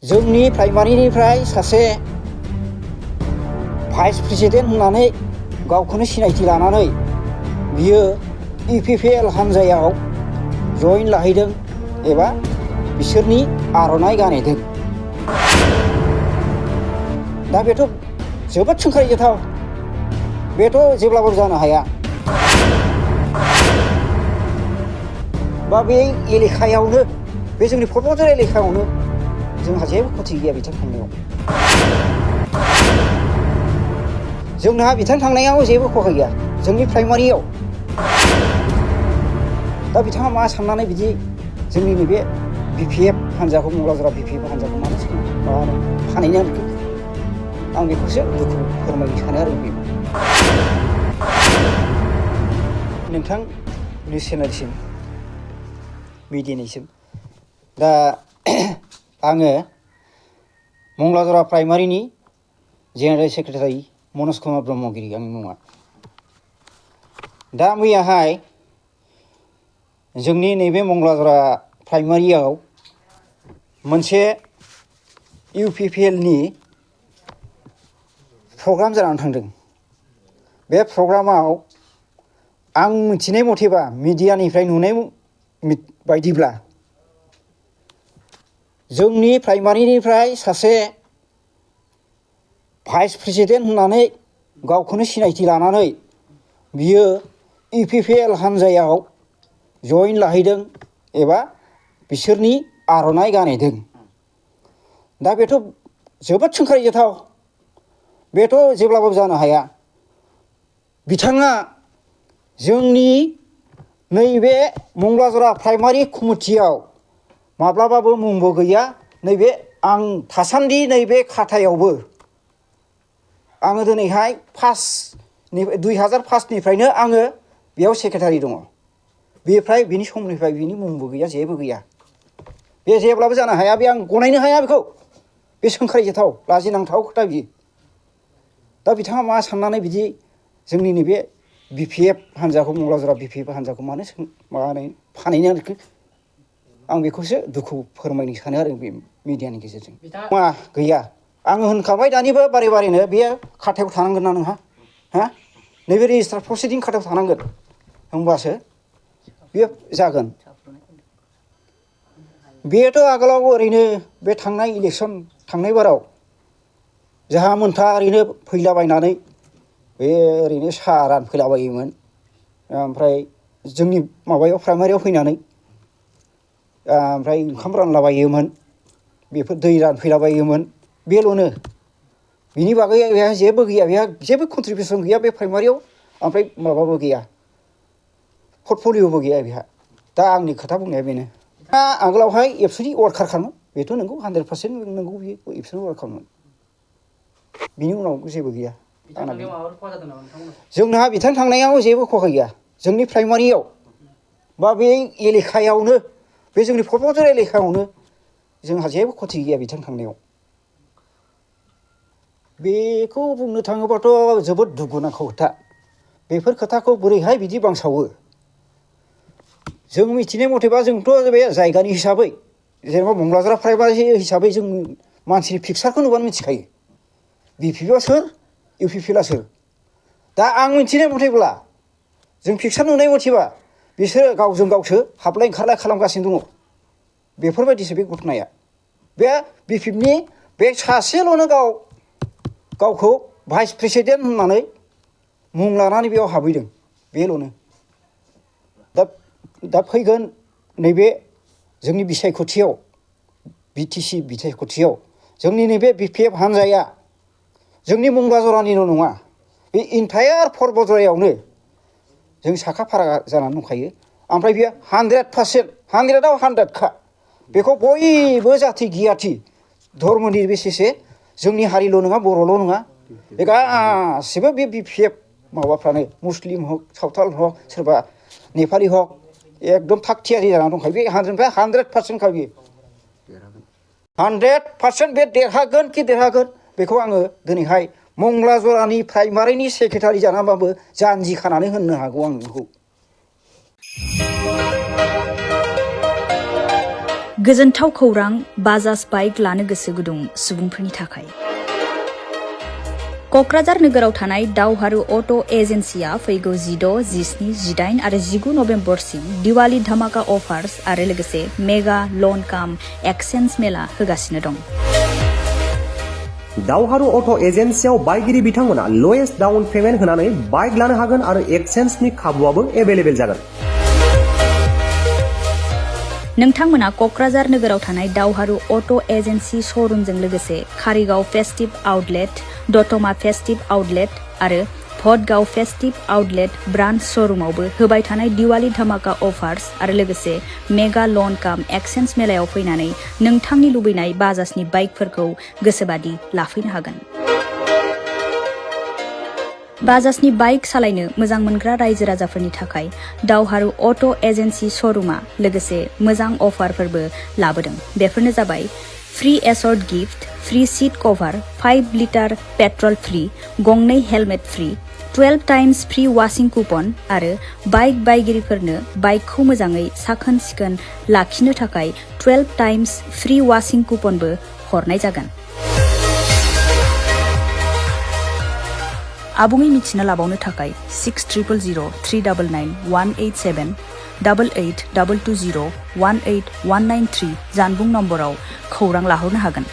जोंनि प्राइमारिनिफ्राय सासे vice president होननानै गावखौनो सिनायथि लानानै बियो UPPL हानजायाव जइन लाहैदों एबा बिसोरनि आर'नाइ गानहैदों। दा बेथ' जोबोद सोंखारिजाथाव, बेथ' जेब्लाबो जानो हाया। बा बे एलेखायावनो, बे जोंनि क'क्राझार एलेखायावनो जोंहा जेबो खथि गैया बिथां थांनायाव। जोंहा बिथां थांनायाव जेबो खहा गैया जोंनि प्राइमारियाव। दा बिथाङा मा साननानै बिदि जोंनि नैबे BPF हान्जाखौ, मंगलाजरा BPF हान्जाखौ मानो फानहैनो नागिरखो? आं बेखौसो दुखु फोरमायनो सानो आरो नोंथां निउस चेनेलसिम, मिडियानिसिम। दा आङो मंगलाजरा प्राइमारिनि जेनेरेल सेक्रेटारि मनज कुमार ब्रह्मगिरि आंनि मुङा। दा मैयाहाय जोंनि नैबे मंगलाजरा प्राइमारियाव मोनसे UPPLनि प्रग्राम जानानै थांदों। बे प्रग्रामाव आं मिथिनाय मथेबा, मिडियानिफ्राय नुनाय बायदिब्ला जोंनि प्राइमारिनिफ्राय सासे भाइस प्रेसिडेन्ट होननानै गावखौनो सिनायथि लानानै बियो UPPL हानजायाव जइन लाहैदों एबा बिसोरनि आर'नाइ गानहैदों। दा बेथ' जोबोद सोंखारिजाथाव, बेथ' जेब्लाबो जानो हाया। बिथाङा जोंनि नैबे मंगलाजरा प्राइमारि कमिटियाव माब्लाबाबो मुंबो गैया। नैबे आं थासान्दि नैबे खाथायावबो आङो दिनैहाय 2005निफ्रायनो आङो बेयाव सेक्रेटारि दङ। बेनिफ्राय बिनि समनिफ्राय बिनि मुंबो गैया, जेबो गैया। बे जेब्लाबो जानो हाया, बे आं गनायनो हाया बेखौ। बे सोंखारिजाथाव, लाजिनांथाव खोथा बियो। दा बिथाङा मा साननानै बिदि जोंनि नैबे BPF हान्जाखौ, मंगलाजरा BPF हान्जाखौ मानो फानहैनो नागिरखो? आं बेखौसो दुखु फोरमायनो सानो आरो बे मिडियानि गेजेरजों। मा गैया, आङो होनखाबाय दानिबो बारे बारेनो, बेयो खाथायाव थानांगोन ना नोंहा? हा? नैबे रेजिस्टार प्रसिडिं खाथायाव थानांगोन, होमबासो बेयो जागोन। बेथ' आगोलाव ओरैनो बे थांनाय इलेक्सन, थांनाय बाराव जाहा मोनथा ओरैनो फैलाबायनानै बे ओरैनो साहा रानफैलाबायोमोन। ओमफ्राय जोंनि माबायाव प्राइमारियाव फैनानै ओमफ्राय ओंखाम रानलाबायोमोन, बेफोर दै रानफैलाबायोमोन, बेल'नो। बिनि बागै बेहा जेबो गैया, बेहा जेबो कन्ट्रिबिउसन गैया बे प्राइमारियाव। ओमफ्राय माबाबो गैया, पर्टफलिय'बो गैया बेहा। दा आंनि खोथा बुंनाया बेनो। दा आगोलावहाय एबसुनि वार्कारखामोन, बेथ' नंगौ, 100% नंगौ, बियो एबसुनि वार्कारमोन। बिनि उनाव जेबो गैया। जोंहा बिथां थांनायाव जेबो खहा गैया जोंनि प्राइमारियाव, बा बे एलेखायावनो, बे जोंनि क'क्राझार एलेखायावनो जोंहा जेबो खथि गैया बिथां थांनायाव। बेखौ बुंनो थाङोबाथ' जोबोद दुखुनांथाव खोथा। बेफोर खोथाखौ बोरैहाय बिदि बांसावो? जों मिथिनाय मथेबा, जोंथ' बे जायगानि हिसाबै, जेनेबा मंगलाजरा प्राइमारि हिसाबै जों मानसिनि पिकचारखौ नुबानो मिथिखायो BPF आ सोर, UPPL आ सोर। दा आं मिथिनाय मथेब्ला, जों पिकचार नुनाय मथेबा, बिसोरो गावजों गावसो हाबलाय ओंखारलाय खालामगासिनो दङ। बेफोरबायदिसो बे घटनाया। बे BPFनि बे सासेल'नो गावखौ भाइस प्रेसिडेन्ट होननानै मुं लानानै बेयाव हाबहैदों, बेल'नो। दा फैगोन नैबे जोंनि बिसायख'थियाव, BTC बिसायख'थियाव जोंनि नैबे BPF हान्जाया जोंनि मंगलाजरानिल' नङा, बे इन्टायार पर्बतजरायावनो जों साखा फारा जानानै दंखायो। ओमफ्राय बेयो 100%, 100आव 100खा। बेखौ बयबो जाथि गियाथि धर्मनि बेसेसे, जोंनि हारिल' नङा, बर'ल' नङा, बे गासिबो बे BPF माबाफ्रानो, मुस्लिम हक, सावथाल हक, सोरबा नेपालि हक, एकदम थाग थियारि जानानै दंखायो। बे 100निफ्राय 100%खा बियो। 100% बे देरहागोन कि देरहागोन, बेखौ आङो दिनैहाय मंगलाजरानि प्राइमारिनि सेक्रेटारि जानानैबाबो जानजि खानानै होननो हागौ आं बेखौ। गोजोनथाव खौरां बाजाज बाइक लानो गोसो गुदुं सुबुंफोरनि थाखाय। क'क्राझार नोगोराव थानाय दावहारु अट' एजेन्सिया फैगौ 16, 17, 18 आरो 19 नभेम्बरसिम दिवाली धामाका अफार्स आरो लोगोसे मेगा लन काम एक्सचेन्ज मेला होगासिनो दं। दावहारु अट' एजेन्सियाव बायगिरि बिथांमोना लवेस्ट डाउन पेमेन्ट होनानै बाइक लानो हागोन आरो एक्सचेन्जनि खाबुआबो एभेलेबेल जागोन। नोंथांमोना क'क्राझार नोगोराव थानाय दावहारु अट' एजेन्सि श'रुमजों लोगोसे कारिगाव फेस्टिभ आउटलेट, दतमा फेस्टिभ आउटलेट आरो भटगाव फेस्टिभ आउटलेट ब्रान्च श'रुमावबो होबाय थानाय दिवाली धामाका अफार्स आरो लोगोसे मेगा लन काम एक्सचेन्ज मेलायाव फैनानै नोंथांनि लुबैनाय बाजाजनि बाइकफोरखौ गोसोबादि लाफैनो हागोन। बाजाजनि बाइक सालायनो मोजां मोनग्रा रायजो राजाफोरनि थाखाय दावहारु अट' एजेन्सि श'रुमा लोगोसे मोजां अफारफोरबो लाबोदों। बेफोरनो जाबाय फ्री एसर्ट gift, free seat cover, 5 litre petrol free, गंनै helmet free, 12 times free washing coupon आरो बाइक बायगिरिफोरनो बाइकखौ मोजाङै साखोन सिखोन लाखिनो थाखाय 12 टाइम्स फ्री वाशिं कुपनबो हरनाय जागोन। आबुङै मिथिना लाबावनो थाखाय 6000 399 187 88 220 18193 जानबुं नम्बराव खौरां लाहरनो हागोन।